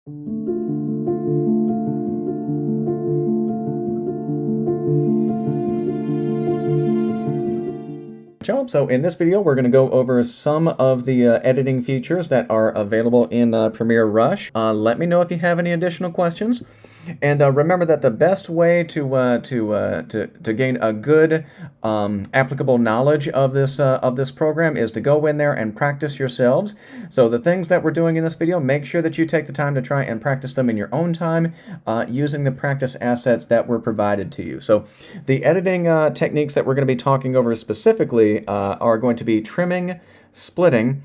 Job. So in this video, we're going to go over some of the editing features that are available in Premiere Rush. Let me know if you have any additional questions. And remember that the best way to gain a good applicable knowledge of this program is to go in there and practice yourselves. So the things that we're doing in this video, make sure that you take the time to try and practice them in your own time using the practice assets that were provided to you. So the editing techniques that we're going to be talking over specifically are going to be trimming, splitting,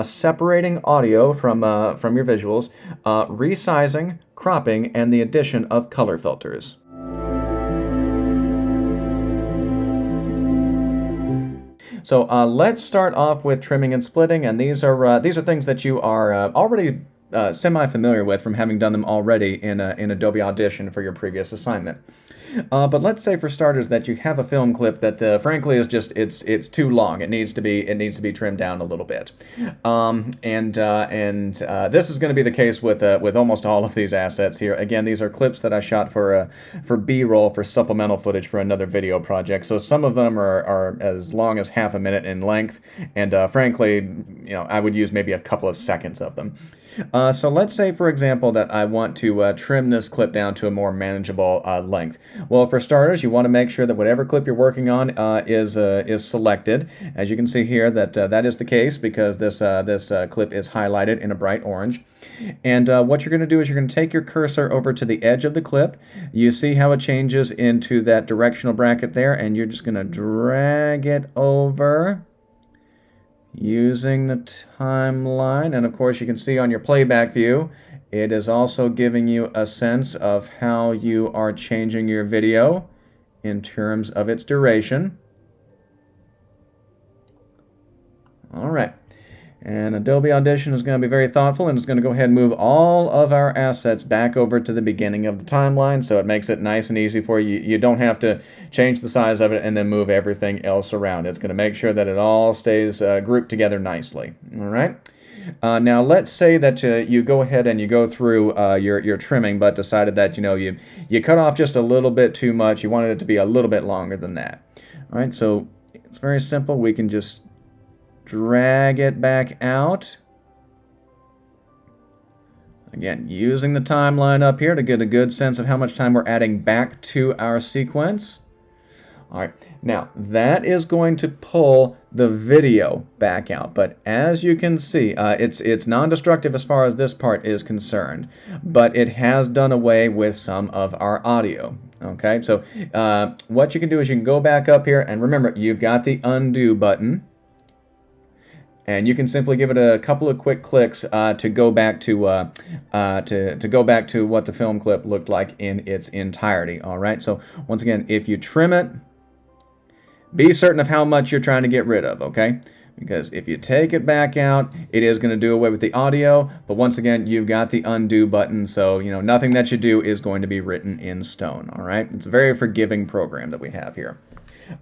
separating audio from your visuals, resizing, cropping, and the addition of color filters. So let's start off with trimming and splitting, and these are things that you are already semi-familiar with from having done them already in Adobe Audition for your previous assignment. But let's say for starters that you have a film clip that frankly is just it's too long. It needs to be trimmed down a little bit. This is going to be the case with almost all of these assets here. Again, these are clips that I shot for B-roll, for supplemental footage for another video project. So some of them are as long as half a minute in length, and frankly, I would use maybe a couple of seconds of them. So let's say, for example, that I want to trim this clip down to a more manageable length. Well, for starters, you want to make sure that whatever clip you're working on is selected. As you can see here, that is the case because this clip is highlighted in a bright orange. And what you're going to do is you're going to take your cursor over to the edge of the clip. You see how it changes into that directional bracket there, and you're just going to drag it over using the timeline. And of course, you can see on your playback view, it is also giving you a sense of how you are changing your video in terms of its duration. All right. And Adobe Audition is going to be very thoughtful, and it's going to go ahead and move all of our assets back over to the beginning of the timeline, so it makes it nice and easy for you. You don't have to change the size of it and then move everything else around. It's going to make sure that it all stays grouped together nicely. All right. Now let's say that you go ahead and you go through your trimming, but decided that you cut off just a little bit too much. You wanted it to be a little bit longer than that. All right. So it's very simple. We can just drag it back out. Again, using the timeline up here to get a good sense of how much time we're adding back to our sequence. All right, now that is going to pull the video back out, but as you can see, it's non-destructive as far as this part is concerned, but it has done away with some of our audio. Okay, so what you can do is you can go back up here, and remember, you've got the undo button. And you can simply give it a couple of quick clicks to go back to what the film clip looked like in its entirety. All right. So once again, if you trim it, be certain of how much you're trying to get rid of. Okay. Because if you take it back out, it is going to do away with the audio. But once again, you've got the undo button, so nothing that you do is going to be written in stone. All right. It's a very forgiving program that we have here.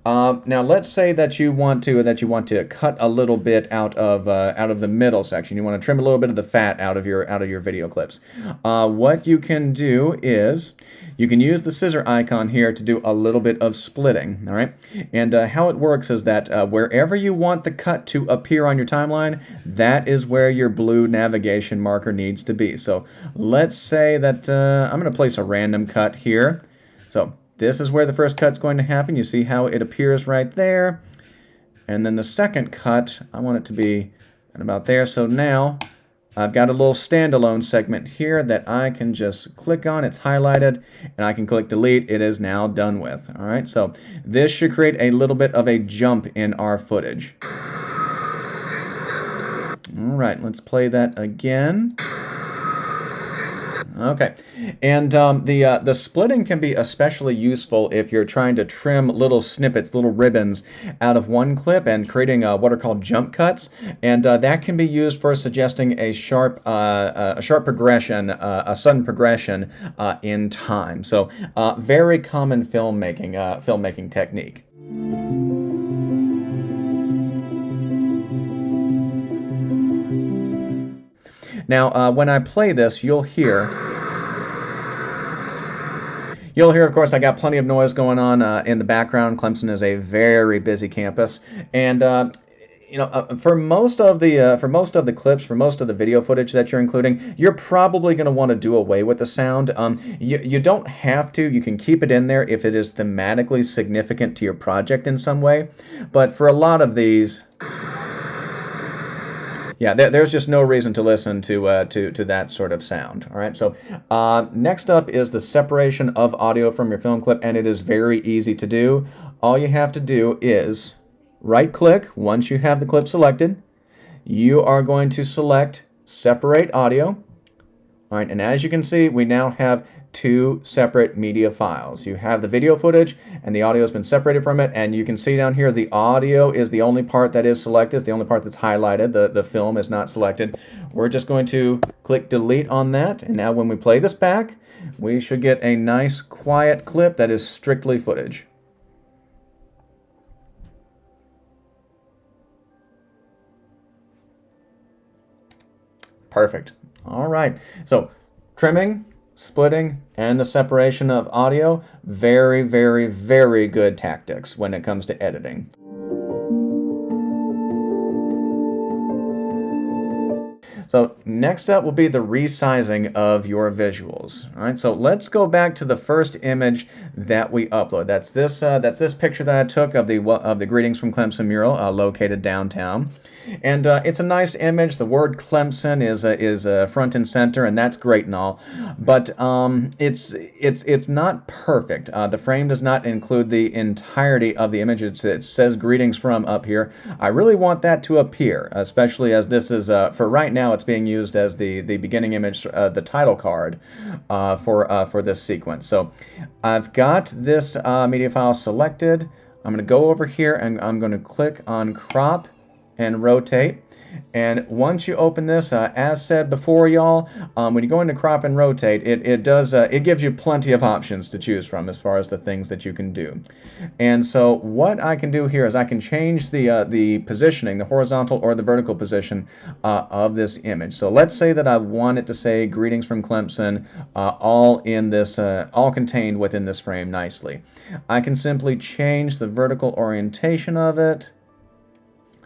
Now let's say that you want to cut a little bit out of the middle section. You want to trim a little bit of the fat out of your video clips. What you can do is you can use the scissor icon here to do a little bit of splitting. All right, and how it works is that wherever you want the cut to appear on your timeline, that is where your blue navigation marker needs to be. So let's say that I'm going to place a random cut here. So this is where the first cut's going to happen. You see how it appears right there. And then the second cut, I want it to be at about there. So now I've got a little standalone segment here that I can just click on. It's highlighted, and I can click delete. It is now done with. All right, so this should create a little bit of a jump in our footage. All right, let's play that again. Okay, and the splitting can be especially useful if you're trying to trim little snippets, little ribbons out of one clip and creating what are called jump cuts, and that can be used for suggesting a sharp progression, a sudden progression in time. So very common filmmaking technique. Now, when I play this, you'll hear, of course, I got plenty of noise going on in the background. Clemson is a very busy campus, and for most of the clips, for most of the video footage that you're including, you're probably going to want to do away with the sound. You don't have to. You can keep it in there if it is thematically significant to your project in some way. But for a lot of these, yeah, there's just no reason to listen to that sort of sound. All right, so next up is the separation of audio from your film clip, and it is very easy to do. All you have to do is right-click once you have the clip selected. You are going to select Separate Audio. All right, and as you can see, we now have two separate media files. You have the video footage, and the audio has been separated from it, and you can see down here the audio is the only part that is selected. It's the only part that's highlighted. The film is not selected. We're just going to click Delete on that, and now when we play this back, we should get a nice, quiet clip that is strictly footage. Perfect. All right, so trimming, splitting, and the separation of audio, very, very, very good tactics when it comes to editing. So next up will be the resizing of your visuals. All right, so let's go back to the first image that we upload. That's this picture that I took of the Greetings from Clemson mural located downtown, and it's a nice image. The word Clemson is front and center, and that's great and all, but it's not perfect. The frame does not include the entirety of the image. It says Greetings from up here. I really want that to appear, especially as this is for right now. It's being used as the beginning image, the title card for this sequence. So I've got this media file selected. I'm going to go over here and I'm going to click on crop and rotate. And once you open this, as said before, y'all, when you go into crop and rotate, it gives you plenty of options to choose from as far as the things that you can do. And so what I can do here is I can change the positioning, the horizontal or the vertical position of this image. So let's say that I want it to say Greetings from Clemson, all in this, all contained within this frame nicely. I can simply change the vertical orientation of it.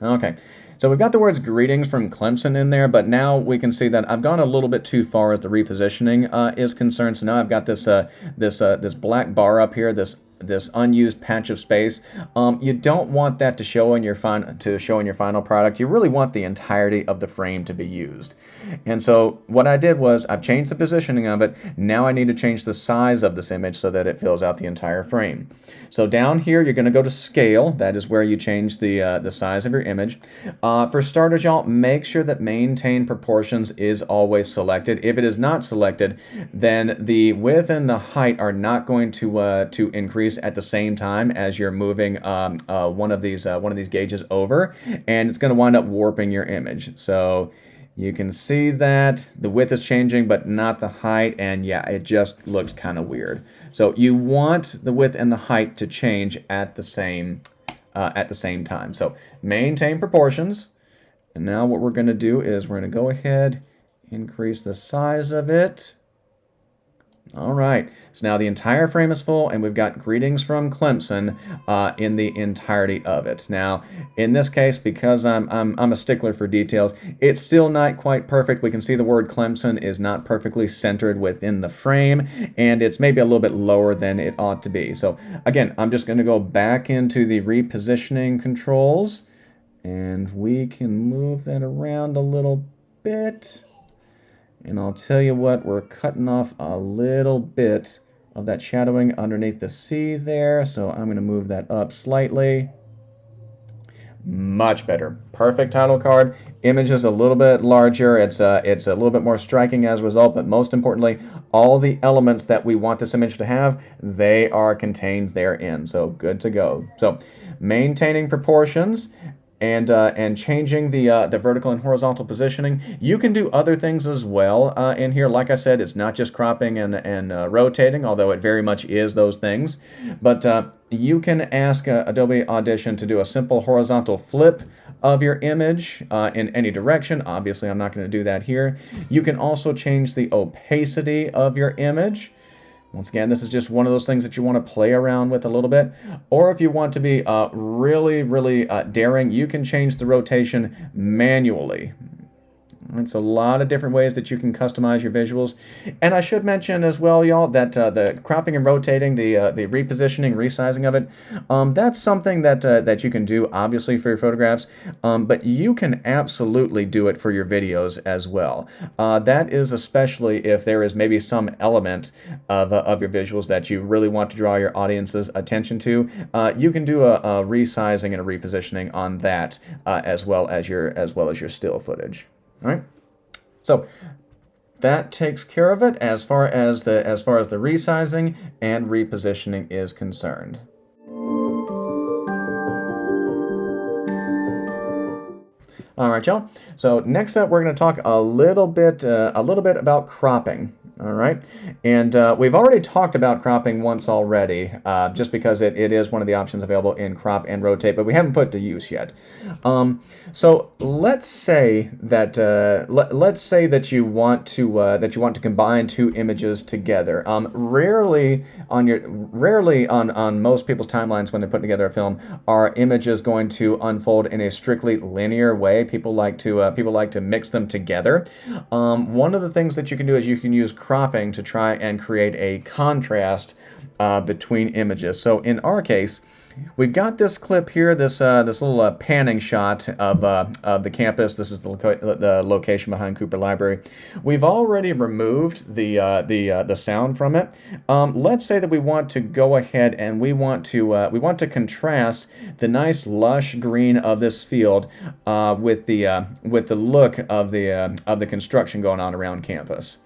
Okay. So we've got the words Greetings from Clemson in there, but now we can see that I've gone a little bit too far as the repositioning is concerned. So now I've got this black bar up here, this unused patch of space. You don't want that to show in your final product. You really want the entirety of the frame to be used. And so what I did was I've changed the positioning of it. Now I need to change the size of this image so that it fills out the entire frame. So down here you're going to go to Scale. That is where you change the size of your image. For starters, y'all, make sure that Maintain Proportions is always selected. If it is not selected, then the width and the height are not going to increase at the same time as you're moving one of these gauges over, and it's going to wind up warping your image. So you can see that the width is changing, but not the height, and yeah, it just looks kind of weird. So you want the width and the height to change at the same time. So maintain proportions, and now what we're going to do is we're going to go ahead, increase the size of it. All right, so now the entire frame is full, and we've got Greetings from Clemson in the entirety of it. Now, in this case, because I'm a stickler for details, it's still not quite perfect. We can see the word Clemson is not perfectly centered within the frame, and it's maybe a little bit lower than it ought to be. So again, I'm just going to go back into the repositioning controls, and we can move that around a little bit. And I'll tell you what, we're cutting off a little bit of that shadowing underneath the C there, so I'm going to move that up slightly. Much better. Perfect title card. Image is a little bit larger. It's a little bit more striking as a result, but most importantly, all the elements that we want this image to have, they are contained therein. So good to go. So maintaining proportions. and changing the vertical and horizontal positioning. You can do other things as well in here. Like I said, it's not just cropping and rotating, although it very much is those things. But you can ask Adobe Audition to do a simple horizontal flip of your image in any direction. Obviously, I'm not going to do that here. You can also change the opacity of your image. Once again, this is just one of those things that you want to play around with a little bit. Or if you want to be really daring, you can change the rotation manually. It's a lot of different ways that you can customize your visuals. And I should mention as well, y'all, that the cropping and rotating, the repositioning, resizing of it, that's something that you can do, obviously, for your photographs, but you can absolutely do it for your videos as well. That is especially if there is maybe some element of your visuals that you really want to draw your audience's attention to. You can do a resizing and a repositioning on that as well as your still footage. All right, so that takes care of it as far as the resizing and repositioning is concerned. All right, y'all. So next up, we're going to talk a little bit about cropping. All right, and we've already talked about cropping once already, just because it is one of the options available in crop and rotate, but we haven't put it to use yet. So let's say that you want to combine two images together. Rarely on most people's timelines when they're putting together a film are images going to unfold in a strictly linear way. People like to mix them together. One of the things that you can do is you can use cropping to try and create a contrast between images. So in our case, we've got this clip here, this little panning shot of the campus. This is the location behind Cooper Library. We've already removed the sound from it. Let's say that we want to go ahead and we want to contrast the nice lush green of this field with the look of the construction going on around campus.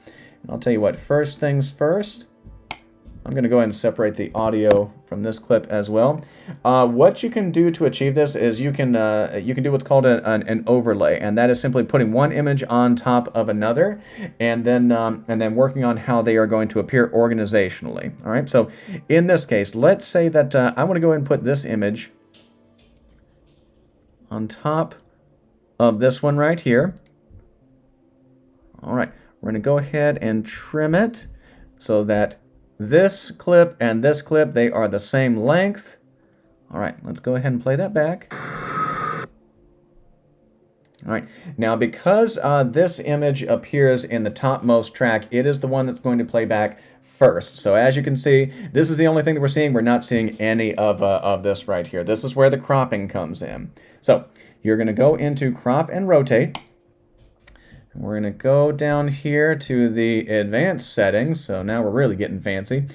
And I'll tell you what. First things first. I'm going to go ahead and separate the audio from this clip as well. What you can do to achieve this is you can do what's called an overlay, and that is simply putting one image on top of another, and then working on how they are going to appear organizationally. All right. So in this case, let's say that I want to go ahead and put this image on top of this one right here. All right. We're going to go ahead and trim it so that this clip and this clip, they are the same length. All right, let's go ahead and play that back. All right, now because this image appears in the topmost track, it is the one that's going to play back first. So as you can see, this is the only thing that we're seeing. We're not seeing any of this right here. This is where the cropping comes in. So you're going to go into crop and rotate. We're going to go down here to the advanced settings. So now we're really getting fancy.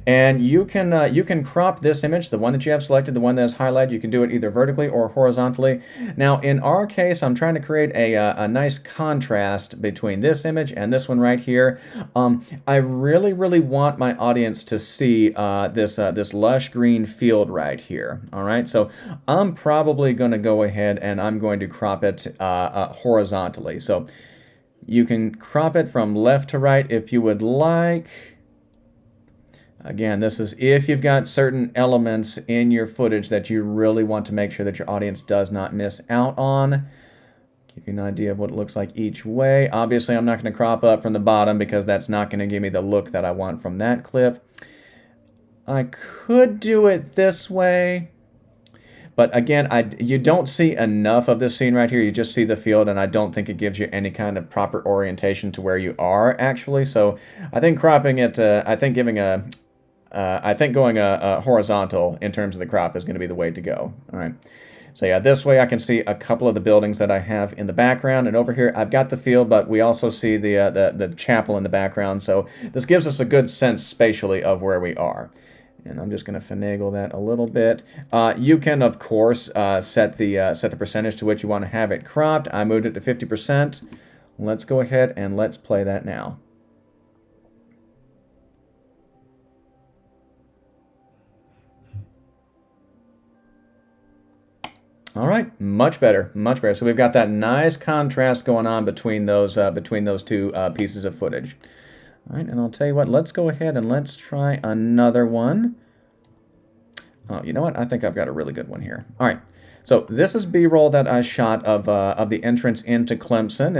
And you can crop this image, the one that you have selected, the one that is highlighted. You can do it either vertically or horizontally. Now in our case, I'm trying to create a nice contrast between this image and this one right here. I really want my audience to see this lush green field right here. All right, so I'm probably going to go ahead and I'm going to crop it horizontally. So you can crop it from left to right if you would like. Again, this is if you've got certain elements in your footage that you really want to make sure that your audience does not miss out on. Give you an idea of what it looks like each way. Obviously, I'm not going to crop up from the bottom because that's not going to give me the look that I want from that clip. I could do it this way. But again, you don't see enough of this scene right here. You just see the field, and I don't think it gives you any kind of proper orientation to where you are actually. So I think cropping it, I think going a horizontal in terms of the crop is going to be the way to go. All right. So yeah, this way I can see a couple of the buildings that I have in the background, and over here I've got the field, but we also see the chapel in the background. So this gives us a good sense spatially of where we are. And I'm just going to finagle that a little bit. You can, of course, set the percentage to which you want to have it cropped. I moved it to 50%. Let's go ahead and let's play that now. All right, much better, much better. So we've got that nice contrast going on between those two pieces of footage. All right, and I'll tell you what, let's go ahead and let's try another one. Oh, you know what? I think I've got a really good one here. All right. So this is B-roll that I shot of the entrance into Clemson.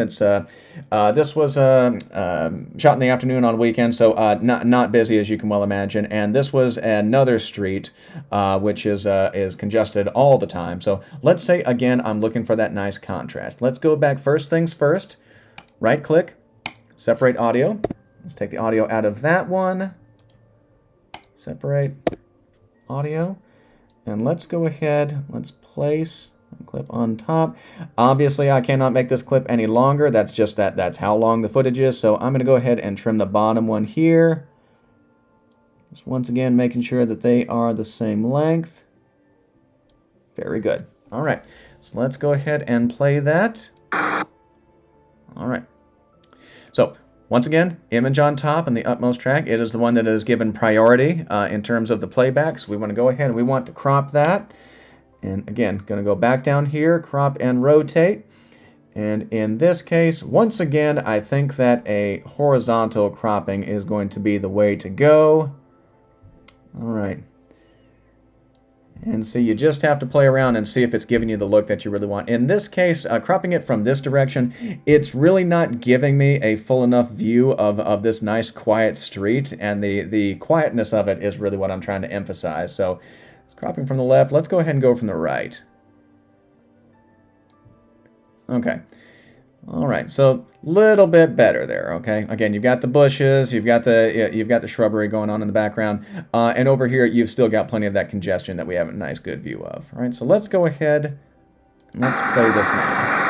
This was shot in the afternoon on weekend, so not busy as you can well imagine. And this was another street which is congested all the time. So let's say again I'm looking for that nice contrast. Let's go back. First things first. Right click, separate audio. Let's take the audio out of that one. Separate audio. And let's go ahead, let's place a clip on top. Obviously, I cannot make this clip any longer. That's how long the footage is. So I'm going to go ahead and trim the bottom one here. Just once again, making sure that they are the same length. Very good. All right, so let's go ahead and play that. All right. So once again, image on top and the utmost track. It is the one that is given priority in terms of the playback. So we want to go ahead and we want to crop that. And again, going to go back down here, crop and rotate. And in this case, once again, I think that a horizontal cropping is going to be the way to go. All right. And so you just have to play around and see if it's giving you the look that you really want. In this case, cropping it from this direction, it's really not giving me a full enough view of this nice quiet street, and the quietness of it is really what I'm trying to emphasize. So it's cropping from the left. Let's go ahead and go from the right. Okay. All right, so little bit better there. Okay, again, you've got the bushes, you've got the shrubbery going on in the background, and over here you've still got plenty of that congestion that we have a nice good view of. All right, so let's go ahead and let's play this now.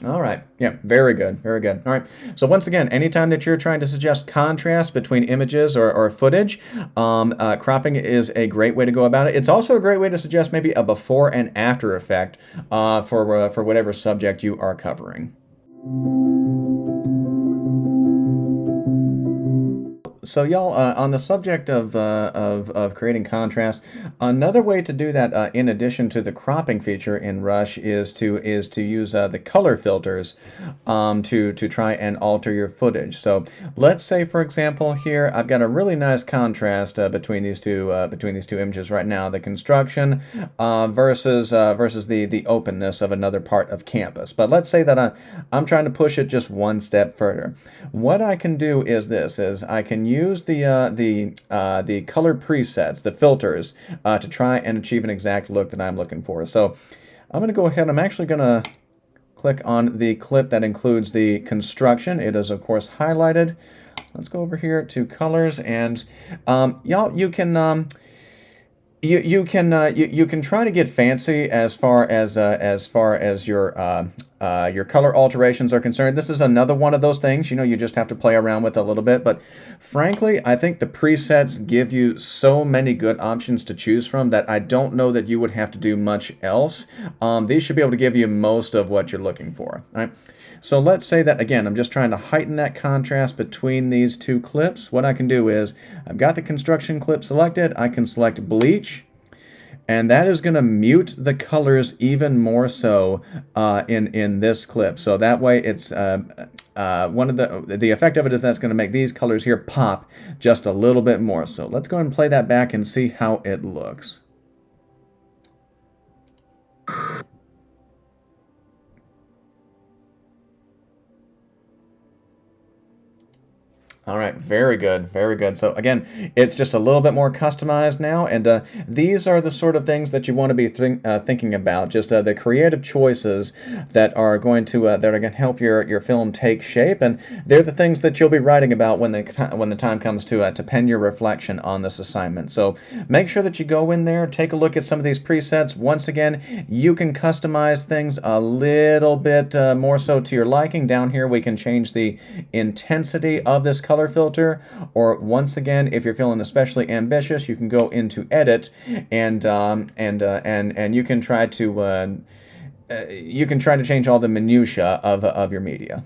All right. Yeah, very good. Very good. All right. So once again, anytime that you're trying to suggest contrast between images or footage, cropping is a great way to go about it. It's also a great way to suggest maybe a before and after effect for whatever subject you are covering. So y'all, on the subject of creating contrast, another way to do that, in addition to the cropping feature in Rush, is to use the color filters to try and alter your footage. So let's say, for example, here I've got a really nice contrast between these two images right now: the construction versus the openness of another part of campus. But let's say that I'm trying to push it just one step further. What I can do is I can use the color presets, the filters, to try and achieve an exact look that I'm looking for. So I'm going to go ahead. I'm actually going to click on the clip that includes the construction. It is, of course, highlighted. Let's go over here to colors, and y'all, you can you can try to get fancy as far as your color alterations are concerned. This is another one of those things, you just have to play around with a little bit. But frankly, I think the presets give you so many good options to choose from that I don't know that you would have to do much else. These should be able to give you most of what you're looking for. All right. So let's say that, again, I'm just trying to heighten that contrast between these two clips. What I can do is, I've got the construction clip selected. I can select bleach, and that is going to mute the colors even more so in this clip. So that way, it's one of the effect of it is that it's going to make these colors here pop just a little bit more. So let's go ahead and play that back and see how it looks. All right, very good, very good. So again, it's just a little bit more customized now, and these are the sort of things that you want to be thinking about. Just the creative choices that are going to help your film take shape, and they're the things that you'll be writing about when the time comes to pen your reflection on this assignment. So make sure that you go in there, take a look at some of these presets. Once again, you can customize things a little bit more so to your liking. Down here, we can change the intensity of this color filter, or once again, if you're feeling especially ambitious, you can go into edit and you can try to change all the minutia of your media.